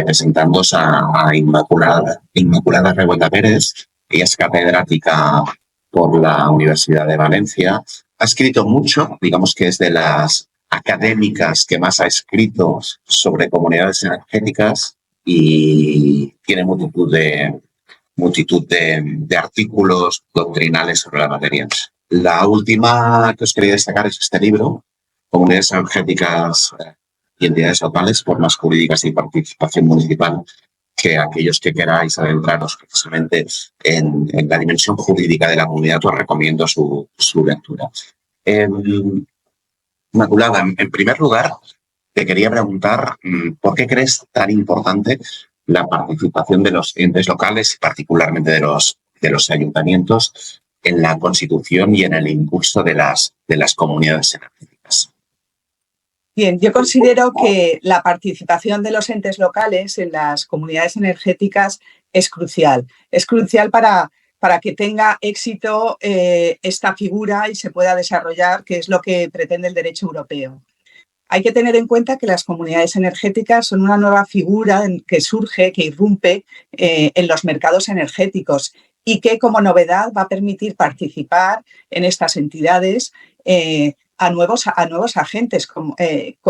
presentándoos a Inmaculada Revuelta Pérez. Ella es catedrática por la Universidad de Valencia. Ha escrito mucho, digamos que es de las académicas que más ha escrito sobre comunidades energéticas y tiene multitud de artículos doctrinales sobre la materia. La última que os quería destacar es este libro, Comunidades Energéticas y Entidades Locales, Formas Jurídicas y Participación Municipal, que aquellos que queráis adentraros precisamente en la dimensión jurídica de la comunidad, os recomiendo su lectura. Inmaculada, en primer lugar, te quería preguntar ¿por qué crees tan importante la participación de los entes locales y particularmente de los ayuntamientos en la constitución y en el impulso de las comunidades energéticas? Bien, yo considero que la participación de los entes locales en las comunidades energéticas es crucial. Es crucial para que tenga éxito esta figura y se pueda desarrollar, que es lo que pretende el derecho europeo. Hay que tener en cuenta que las comunidades energéticas son una nueva figura que surge, que irrumpe en los mercados energéticos y que como novedad va a permitir participar en estas entidades a nuevos agentes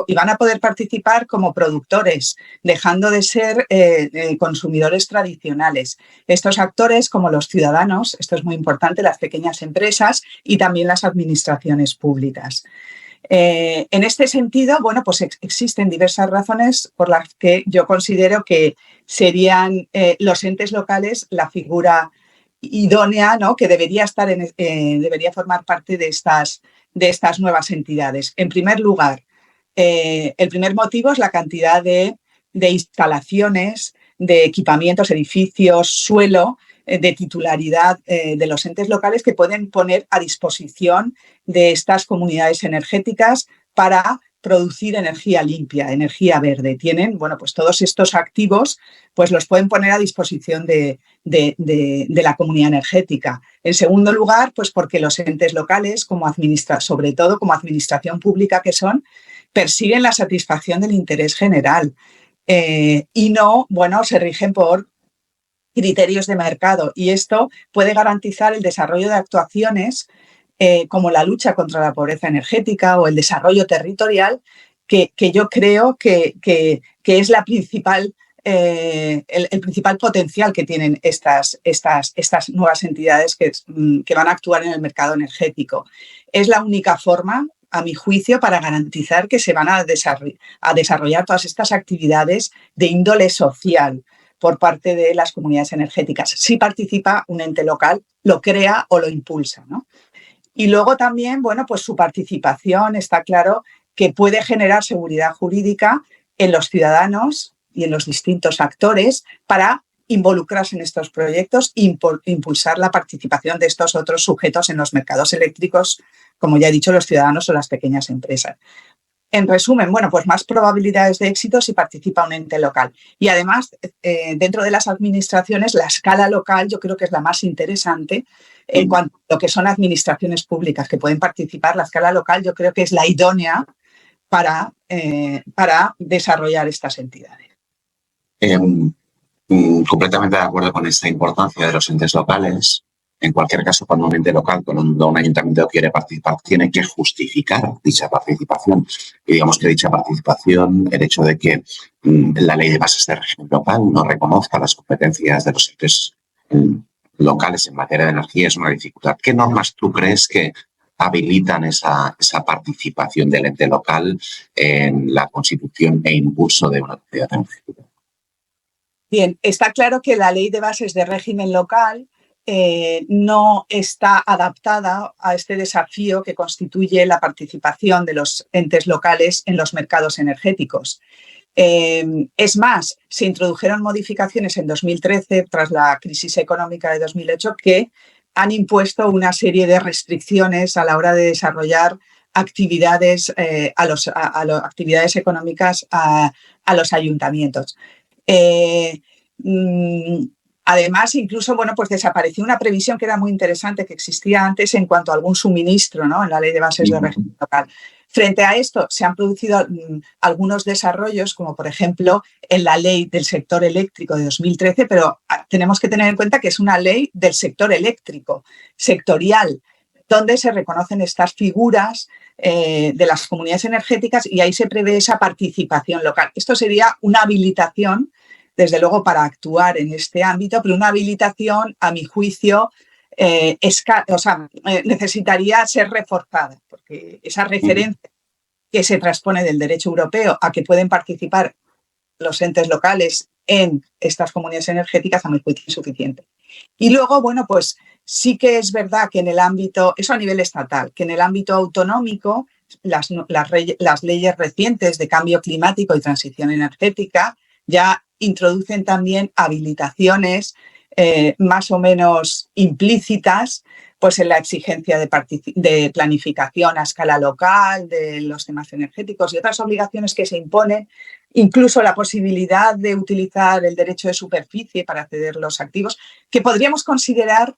y van a poder participar como productores, dejando de ser consumidores tradicionales. Estos actores, como los ciudadanos, esto es muy importante, las pequeñas empresas y también las administraciones públicas. En este sentido, bueno, pues existen diversas razones por las que yo considero que serían los entes locales la figura idónea, ¿no?, que debería debería formar parte de estas nuevas entidades. En primer lugar, el primer motivo es la cantidad de instalaciones, de equipamientos, edificios, suelo, de titularidad de los entes locales que pueden poner a disposición de estas comunidades energéticas para producir energía limpia, energía verde. Tienen, bueno, pues todos estos activos pues los pueden poner a disposición de la comunidad energética. En segundo lugar, pues porque los entes locales, sobre todo como administración pública que son, persiguen la satisfacción del interés general y no, bueno, se rigen por criterios de mercado, y esto puede garantizar el desarrollo de actuaciones como la lucha contra la pobreza energética o el desarrollo territorial, que yo creo que es la principal, el principal potencial que tienen estas nuevas entidades que van a actuar en el mercado energético. Es la única forma, a mi juicio, para garantizar que se van a desarrollar todas estas actividades de índole social por parte de las comunidades energéticas. Si participa un ente local, lo crea o lo impulsa, ¿no? Y luego también, bueno, pues su participación está claro que puede generar seguridad jurídica en los ciudadanos y en los distintos actores para involucrarse en estos proyectos e impulsar la participación de estos otros sujetos en los mercados eléctricos, como ya he dicho, los ciudadanos o las pequeñas empresas. En resumen, bueno, pues más probabilidades de éxito si participa un ente local. Y además, dentro de las administraciones, la escala local yo creo que es la más interesante en cuanto a lo que son administraciones públicas que pueden participar. La escala local yo creo que es la idónea para desarrollar estas entidades. Completamente de acuerdo con esta importancia de los entes locales. En cualquier caso, cuando un ente local, cuando un ayuntamiento quiere participar, tiene que justificar dicha participación. Y digamos que dicha participación, el hecho de que la ley de bases de régimen local no reconozca las competencias de los entes locales en materia de energía, es una dificultad. ¿Qué normas tú crees que habilitan esa participación del ente local en la constitución e impulso de una actividad energética? Bien, está claro que la ley de bases de régimen local no está adaptada a este desafío que constituye la participación de los entes locales en los mercados energéticos. Es más, se introdujeron modificaciones en 2013 tras la crisis económica de 2008 que han impuesto una serie de restricciones a la hora de desarrollar actividades, actividades económicas a los ayuntamientos. Además, incluso, bueno, pues desapareció una previsión que era muy interesante que existía antes en cuanto a algún suministro, ¿no? En la Ley de Bases de Régimen Local. Frente a esto, se han producido algunos desarrollos, como por ejemplo en la Ley del Sector Eléctrico de 2013, pero tenemos que tener en cuenta que es una ley del sector eléctrico, sectorial, donde se reconocen estas figuras de las comunidades energéticas y ahí se prevé esa participación local. Esto sería una habilitación, desde luego, para actuar en este ámbito, pero una habilitación, a mi juicio, necesitaría ser reforzada, porque esa referencia que se transpone del derecho europeo a que pueden participar los entes locales en estas comunidades energéticas, a mi juicio, es insuficiente. Y luego, bueno, pues sí que es verdad que en el ámbito, eso a nivel estatal, que en el ámbito autonómico, las leyes recientes de cambio climático y transición energética ya introducen también habilitaciones más o menos implícitas, pues en la exigencia de planificación a escala local de los temas energéticos y otras obligaciones que se imponen, incluso la posibilidad de utilizar el derecho de superficie para ceder los activos, que podríamos considerar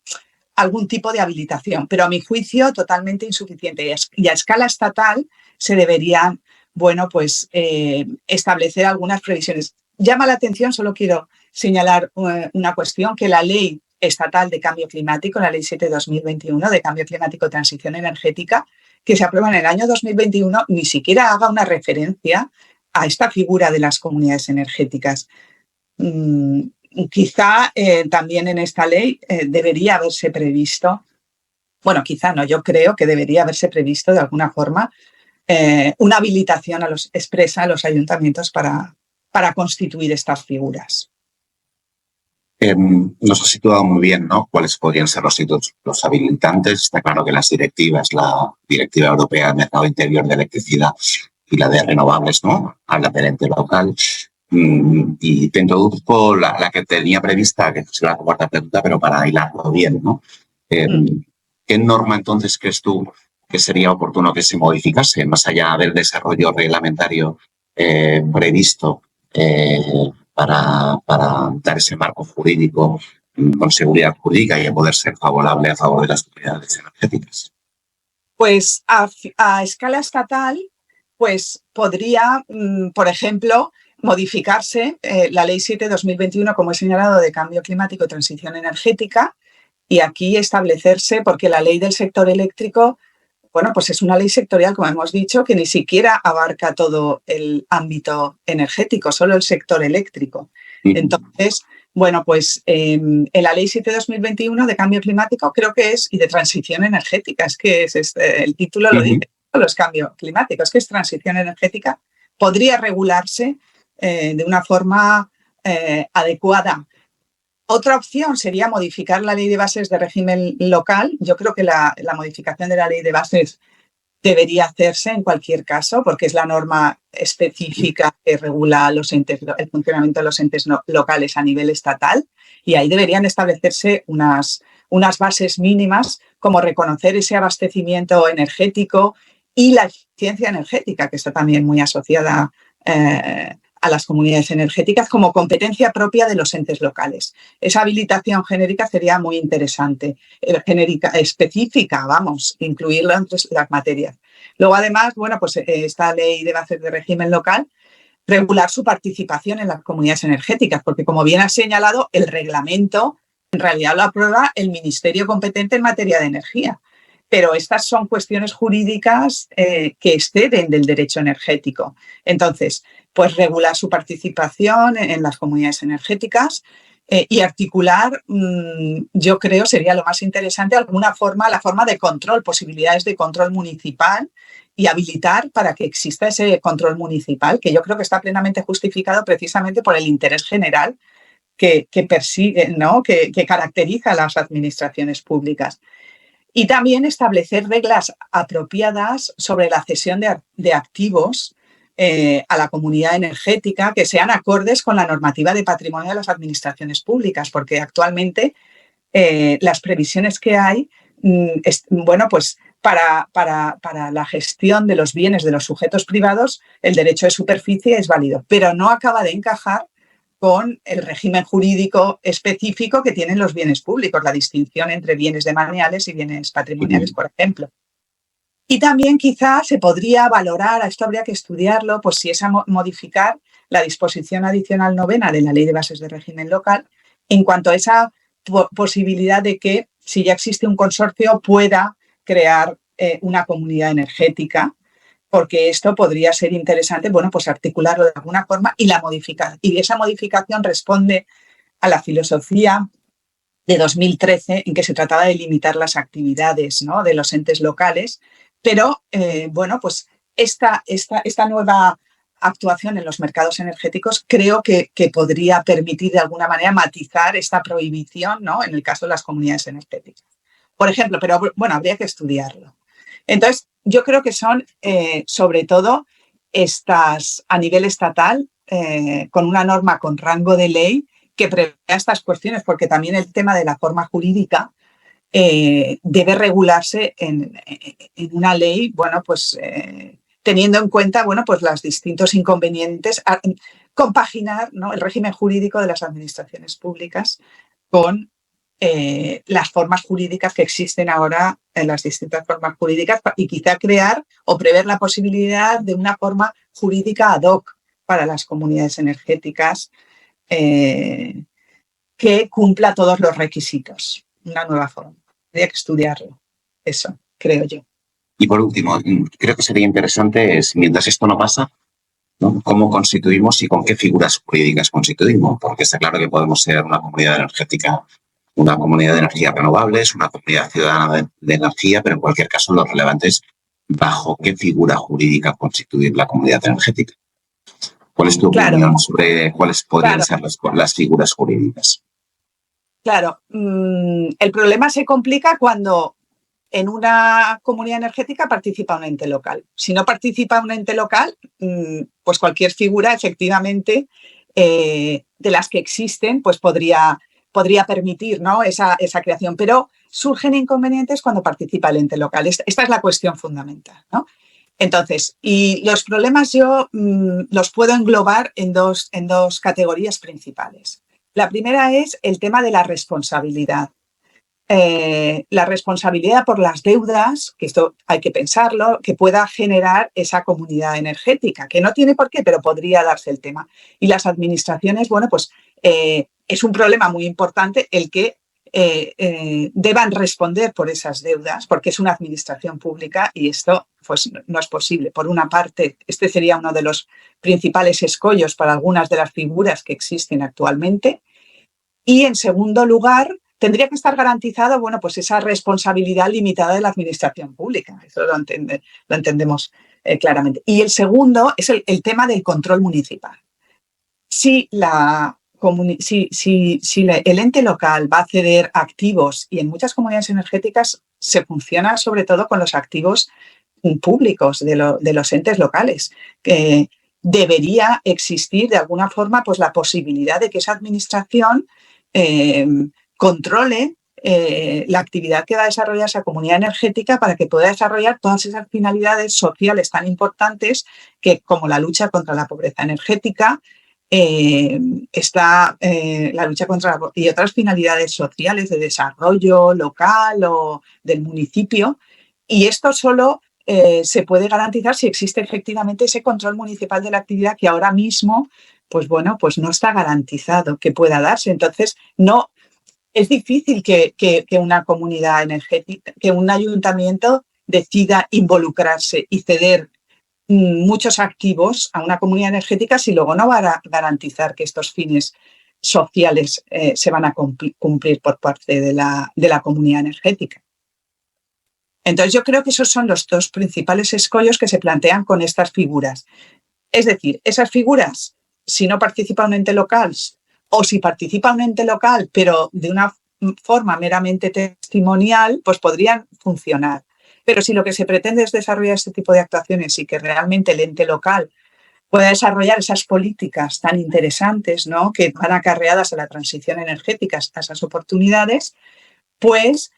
algún tipo de habilitación, pero a mi juicio totalmente insuficiente. Y a escala estatal se deberían, bueno, pues establecer algunas previsiones. Llama la atención, solo quiero señalar una cuestión, que la Ley Estatal de Cambio Climático, la Ley 7/2021 de Cambio Climático y Transición Energética, que se aprueba en el año 2021, ni siquiera haga una referencia a esta figura de las comunidades energéticas. Quizá también en esta ley debería haberse previsto, bueno, quizá no, yo creo que debería haberse previsto de alguna forma una habilitación expresa a los ayuntamientos para constituir estas figuras. Nos ha situado muy bien, ¿no?, cuáles podrían ser los habilitantes. Está claro que las directivas, la Directiva Europea del Mercado Interior de Electricidad y la de Renovables, ¿no?, habla del ente local. Y te introduzco la que tenía prevista, que será la cuarta pregunta, pero para hilarlo bien, ¿no? ¿Qué norma entonces crees tú que sería oportuno que se modificase, más allá del desarrollo reglamentario previsto para dar ese marco jurídico con seguridad jurídica y poder ser favorable a favor de las comunidades energéticas? Pues a escala estatal, pues podría, por ejemplo, modificarse la Ley 7/2021, como he señalado, de Cambio Climático y Transición Energética, y aquí establecerse, porque la Ley del Sector Eléctrico, bueno, pues es una ley sectorial, como hemos dicho, que ni siquiera abarca todo el ámbito energético, solo el sector eléctrico. Entonces, bueno, pues en la Ley 7/2021 de Cambio Climático creo que es, y de Transición Energética, es que el título lo dice, los cambios climáticos, que es transición energética, podría regularse de una forma adecuada. Otra opción sería modificar la Ley de Bases de Régimen Local. Yo creo que la modificación de la Ley de Bases debería hacerse en cualquier caso, porque es la norma específica que regula el funcionamiento de los entes locales a nivel estatal, y ahí deberían establecerse unas bases mínimas, como reconocer ese abastecimiento energético y la eficiencia energética, que está también muy asociada a las comunidades energéticas, como competencia propia de los entes locales. Esa habilitación genérica sería muy interesante, específica, vamos, incluirla entre las materias. Luego, además, bueno, pues esta ley de bases de régimen local, regular su participación en las comunidades energéticas, porque, como bien has señalado, el reglamento en realidad lo aprueba el ministerio competente en materia de energía. Pero estas son cuestiones jurídicas que exceden del derecho energético. Entonces, pues regular su participación en las comunidades energéticas y articular, yo creo, sería lo más interesante, la forma de control, posibilidades de control municipal, y habilitar para que exista ese control municipal, que yo creo que está plenamente justificado precisamente por el interés general que persigue, ¿no?, que caracteriza a las administraciones públicas. Y también establecer reglas apropiadas sobre la cesión de activos a la comunidad energética que sean acordes con la normativa de patrimonio de las administraciones públicas, porque actualmente las previsiones que hay, bueno, pues para la gestión de los bienes de los sujetos privados, el derecho de superficie es válido, pero no acaba de encajar con el régimen jurídico específico que tienen los bienes públicos, la distinción entre bienes demaniales y bienes patrimoniales, por ejemplo. Y también quizá se podría valorar, a esto habría que estudiarlo, pues si es a modificar la disposición adicional 9ª de la Ley de Bases de Régimen Local en cuanto a esa posibilidad de que, si ya existe un consorcio, pueda crear una comunidad energética, porque esto podría ser interesante, bueno, pues articularlo de alguna forma y esa modificación responde a la filosofía de 2013 en que se trataba de limitar las actividades, ¿no?, de los entes locales, pero bueno, pues esta nueva actuación en los mercados energéticos creo que podría permitir de alguna manera matizar esta prohibición, ¿no?, en el caso de las comunidades energéticas. Por ejemplo, pero bueno, habría que estudiarlo. Entonces, yo creo que son sobre todo estas a nivel estatal, con una norma con rango de ley que prevea estas cuestiones, porque también el tema de la forma jurídica debe regularse en una ley, bueno, pues teniendo en cuenta, bueno, pues los distintos inconvenientes, compaginar, ¿no?, el régimen jurídico de las administraciones públicas con las formas jurídicas que existen ahora, en las distintas formas jurídicas, y quizá crear o prever la posibilidad de una forma jurídica ad hoc para las comunidades energéticas que cumpla todos los requisitos. Una nueva forma. Habría que estudiarlo. Eso, creo yo. Y por último, creo que sería interesante, mientras esto no pasa, ¿no?, cómo constituimos y con qué figuras jurídicas constituimos, porque está claro que podemos ser una comunidad energética, una comunidad de energías renovables, una comunidad ciudadana de energía, pero en cualquier caso lo relevante es bajo qué figura jurídica constituir la comunidad energética. ¿Cuál es tu opinión sobre cuáles podrían ser las figuras jurídicas? Claro, el problema se complica cuando en una comunidad energética participa un ente local. Si no participa un ente local, pues cualquier figura, efectivamente, de las que existen, pues podría permitir, ¿no?, esa creación. Pero surgen inconvenientes cuando participa el ente local. Esta es la cuestión fundamental, ¿no? Entonces, y los problemas yo los puedo englobar en dos categorías principales. La primera es el tema de la responsabilidad. La responsabilidad por las deudas, que esto hay que pensarlo, que pueda generar esa comunidad energética, que no tiene por qué, pero podría darse el tema. Y las administraciones, bueno, pues es un problema muy importante el que deban responder por esas deudas, porque es una administración pública y esto pues no es posible. Por una parte, este sería uno de los principales escollos para algunas de las figuras que existen actualmente. Y en segundo lugar, tendría que estar garantizado, bueno, pues esa responsabilidad limitada de la administración pública. Eso lo entendemos claramente. Y el segundo es el tema del control municipal. Si el ente local va a ceder activos, y en muchas comunidades energéticas se funciona sobre todo con los activos públicos de los entes locales, que debería existir de alguna forma pues la posibilidad de que esa administración controle la actividad que va a desarrollar esa comunidad energética para que pueda desarrollar todas esas finalidades sociales tan importantes como la lucha contra la pobreza energética, la lucha contra y otras finalidades sociales de desarrollo local o del municipio. Y esto solo se puede garantizar si existe efectivamente ese control municipal de la actividad que ahora mismo, pues bueno, pues no está garantizado que pueda darse. Entonces, no es difícil que una comunidad energética, que un ayuntamiento decida involucrarse y ceder muchos activos a una comunidad energética si luego no va a garantizar que estos fines sociales se van a cumplir por parte de la comunidad energética. Entonces, yo creo que esos son los dos principales escollos que se plantean con estas figuras. Es decir, esas figuras, si no participa un ente local o si participa un ente local, pero de una forma meramente testimonial, pues podrían funcionar. Pero si lo que se pretende es desarrollar este tipo de actuaciones y que realmente el ente local pueda desarrollar esas políticas tan interesantes, ¿no?, que van acarreadas a la transición energética, a esas oportunidades, pues,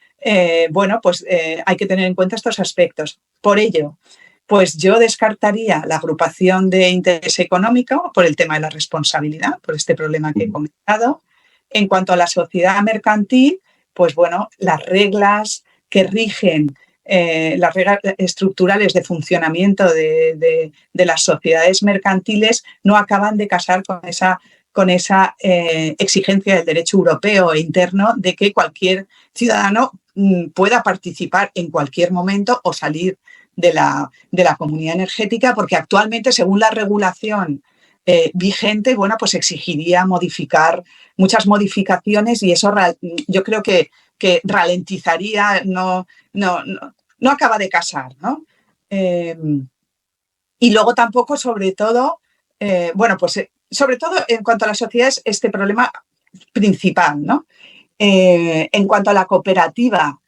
bueno, pues hay que tener en cuenta estos aspectos. Por ello, Pues yo descartaría la agrupación de interés económico por el tema de la responsabilidad, por este problema que he comentado. En cuanto a la sociedad mercantil, pues bueno, las reglas que rigen, las reglas estructurales de funcionamiento de las sociedades mercantiles no acaban de casar con esa exigencia del derecho europeo e interno de que cualquier ciudadano pueda participar en cualquier momento o salir de la comunidad energética, porque actualmente, según la regulación vigente, bueno, pues exigiría modificar muchas modificaciones y eso yo creo que ralentizaría, no acaba de casar, ¿no? Y luego tampoco, sobre todo, sobre todo en cuanto a las sociedades, este problema principal, ¿no? En cuanto a la cooperativa,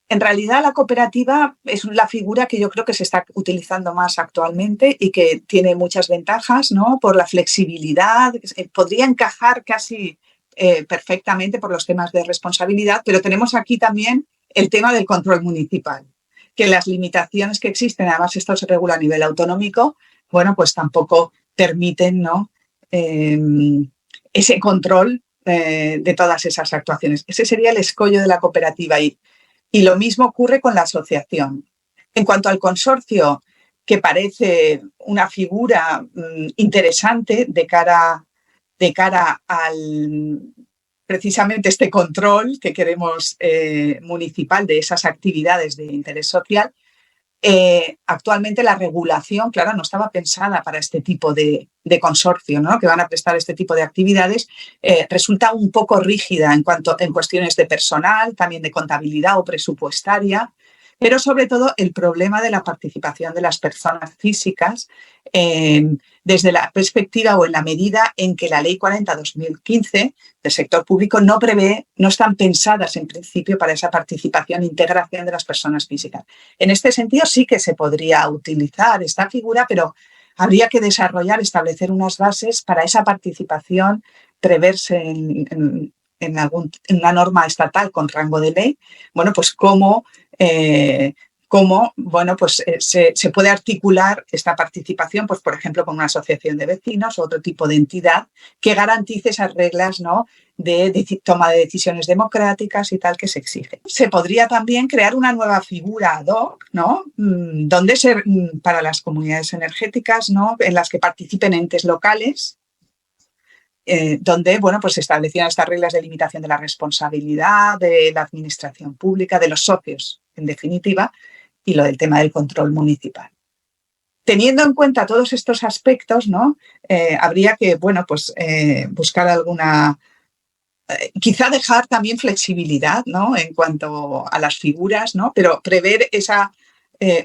en realidad la cooperativa es la figura que yo creo que se está utilizando más actualmente y que tiene muchas ventajas, ¿no? Por la flexibilidad, podría encajar casi perfectamente por los temas de responsabilidad, pero tenemos aquí también el tema del control municipal, que las limitaciones que existen, además esto se regula a nivel autonómico, bueno, pues tampoco permiten, ¿no? Ese control de todas esas actuaciones. Ese sería el escollo de la cooperativa y lo mismo ocurre con la asociación. En cuanto al consorcio, que parece una figura interesante de cara al precisamente este control que queremos municipal de esas actividades de interés social, actualmente la regulación, claro, no estaba pensada para este tipo de consorcio, ¿no? Que van a prestar este tipo de actividades, resulta un poco rígida en cuestiones de personal, también de contabilidad o presupuestaria, pero sobre todo el problema de la participación de las personas físicas desde la perspectiva o en la medida en que la Ley 40/2015 del sector público no están pensadas en principio para esa participación e integración de las personas físicas. En este sentido sí que se podría utilizar esta figura, pero habría que establecer unas bases para esa participación, preverse en una norma estatal con rango de ley, bueno, pues cómo bueno, pues se puede articular esta participación, pues por ejemplo, con una asociación de vecinos o otro tipo de entidad que garantice esas reglas, ¿no? de toma de decisiones democráticas y tal que se exige. Se podría también crear una nueva figura ad hoc, ¿no? Donde para las comunidades energéticas, ¿no? En las que participen entes locales, donde, bueno, pues se establecían estas reglas de limitación de la responsabilidad, de la administración pública, de los socios, en definitiva, y lo del tema del control municipal. Teniendo en cuenta todos estos aspectos, ¿no? Habría que, bueno, pues buscar alguna... quizá dejar también flexibilidad, ¿no? En cuanto a las figuras, ¿no? Pero prever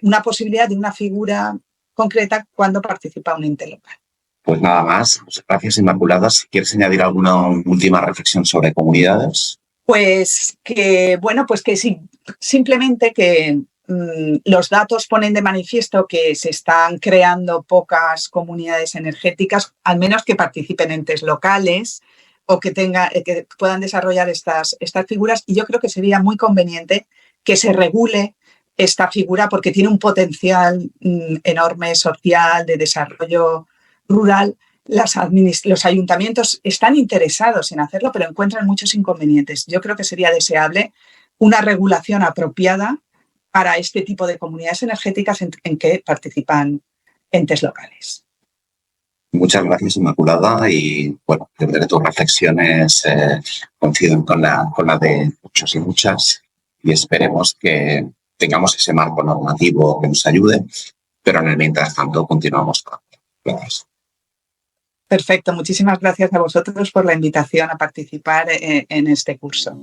una posibilidad de una figura concreta cuando participa un ente local. Pues nada más. Gracias, Inmaculada. Si quieres añadir alguna última reflexión sobre comunidades. Pues que, bueno, pues que sí, simplemente que los datos ponen de manifiesto que se están creando pocas comunidades energéticas, al menos que participen entes locales o que puedan desarrollar estas figuras. Y yo creo que sería muy conveniente que se regule esta figura porque tiene un potencial enorme social, de desarrollo rural. Los ayuntamientos están interesados en hacerlo, pero encuentran muchos inconvenientes. Yo creo que sería deseable una regulación apropiada para este tipo de comunidades energéticas en que participan entes locales. Muchas gracias, Inmaculada, y bueno, de tus reflexiones coinciden con la de muchos y muchas, y esperemos que tengamos ese marco normativo que nos ayude, pero en el mientras tanto continuamos con gracias. Perfecto, muchísimas gracias a vosotros por la invitación a participar en este curso.